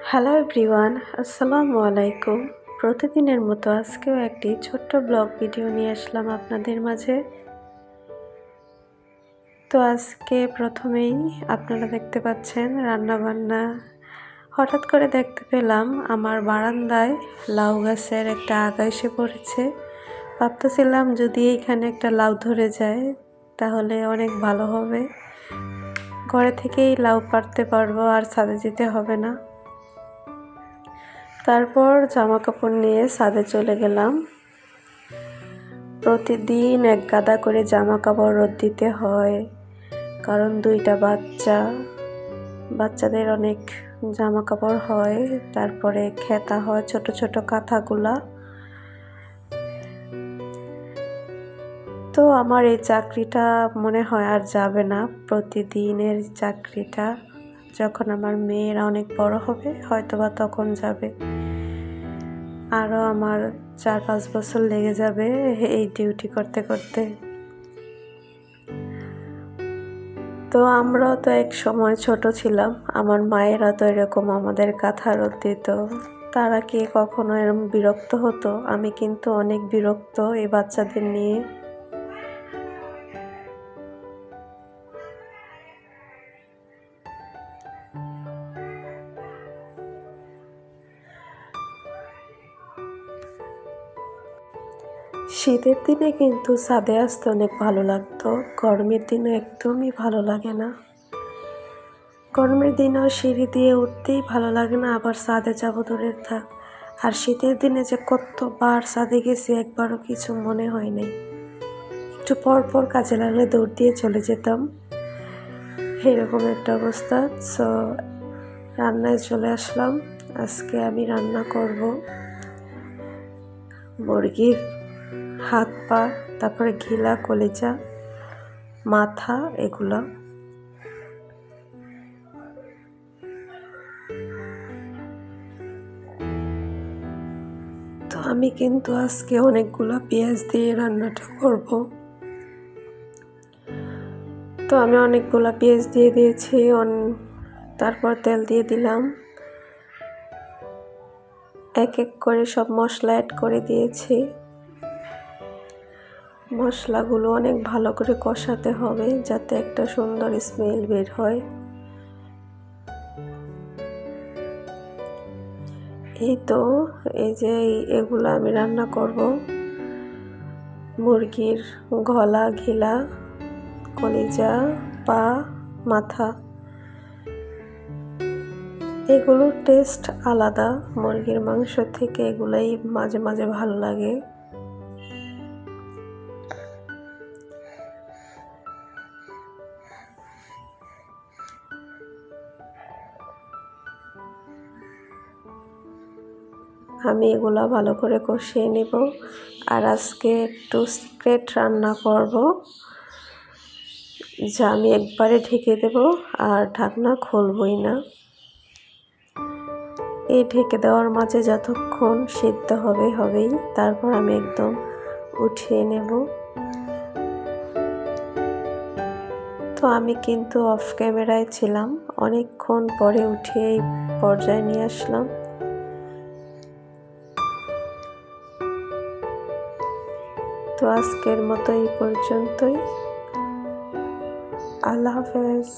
Hello everyone, আসসালামু আলাইকুম। প্রতিদিনের মতো আজকেও একটি ছোট্ট ব্লগ ভিডিও নিয়ে আসলাম আপনাদের মাঝে। তো আজকে প্রথমেই আপনারা দেখতে পাচ্ছেন রান্নাবান্না। হঠাৎ করে দেখতে পেলাম আমার বারান্দায় লাউ গাছের একটা আগা এসে পড়েছে। ভাবতেছিলাম যদি এখানে একটা লাউ ধরে যায় তাহলে অনেক ভালো হবে, ঘরে থেকেই লাউ পাড়তে পারবো আর ছাদে যেতে হবে না। তারপর জামা কাপড় নিয়ে ছাদে চলে গেলাম। প্রতিদিন এক গাদা করে জামা কাপড় রোদ দিতে হয়, কারণ দুইটা বাচ্চাদের অনেক জামা কাপড় হয়, তারপরে খেতা হয় ছোট ছোট কাঁথাগুলা। তো আমার এই চাকরিটা মনে হয় আর যাবে না, প্রতিদিনের চাকরিটা। যখন আমার মেয়েরা অনেক বড় হবে হয়তোবা তখন যাবে। আরও আমার 4-5 বছর লেগে যাবে এই ডিউটি করতে করতে। তো আমরাও তো এক সময় ছোট ছিলাম, আমার মায়েরা তো এরকম আমাদের কাঁথা রোদ দিত। তারা কি কখনো এরকম বিরক্ত হতো? আমি কিন্তু অনেক বিরক্ত এই বাচ্চাদের নিয়ে। শীতের দিনে কিন্তু ছাদে আসতে অনেক ভালো লাগতো, গরমের দিনে একদমই ভালো লাগে না। গরমের দিনেও সিঁড়ি দিয়ে উঠতেই ভালো লাগে না, আবার ছাদে যাবো দূরের থাক। আর শীতের দিনে যে কতবার ছাদে গেছি একবারও কিছু মনে হয় নাই। একটু পর পর কাজে লাগলে দৌড় দিয়ে চলে যেতাম, এরকম একটা অবস্থা। সো রান্নায় চলে আসলাম। আজকে আমি রান্না করব মুরগির হাত পা, তারপরে ঘিলা, কলিজা, মাথা, এগুলো। তো আমি কিন্তু আজকে অনেকগুলো পেঁয়াজ দিয়ে রান্নাটা করব। তো আমি অনেকগুলো পেঁয়াজ দিয়ে দিয়েছি, তারপর তেল দিয়ে দিলাম, এক এক করে সব মশলা অ্যাড করে দিয়েছি। মশলাগুলো অনেক ভালো করে কষাতে হবে যাতে একটা সুন্দর স্মেল বের হয়। এই তো এই যে এগুলো আমি রান্না করব, মুরগির গলা, ঘিলা, কলিজা, পা, মাথা। এগুলোর টেস্ট আলাদা মুরগির মাংস থেকে, এগুলাই মাঝে মাঝে ভালো লাগে। আমি এগুলা ভালো করে কষিয়ে নেব। আর আজকে একটু সিক্রেট রান্না করব, যা আমি একবারে ঢেকে দেব আর ঢাকনা খুলবই না। এই ঢেকে দেওয়ার মাঝে যতক্ষণ সিদ্ধ হবেই, তারপর আমি একদম উঠিয়ে নেব। তো আমি কিন্তু অফ ক্যামেরায় ছিলাম, অনেকক্ষণ পরে উঠিয়ে এই পর্যায়ে নিয়ে আসলাম। তো আজকের মতো এই পর্যন্তই। আল্লাহ হাফেজ।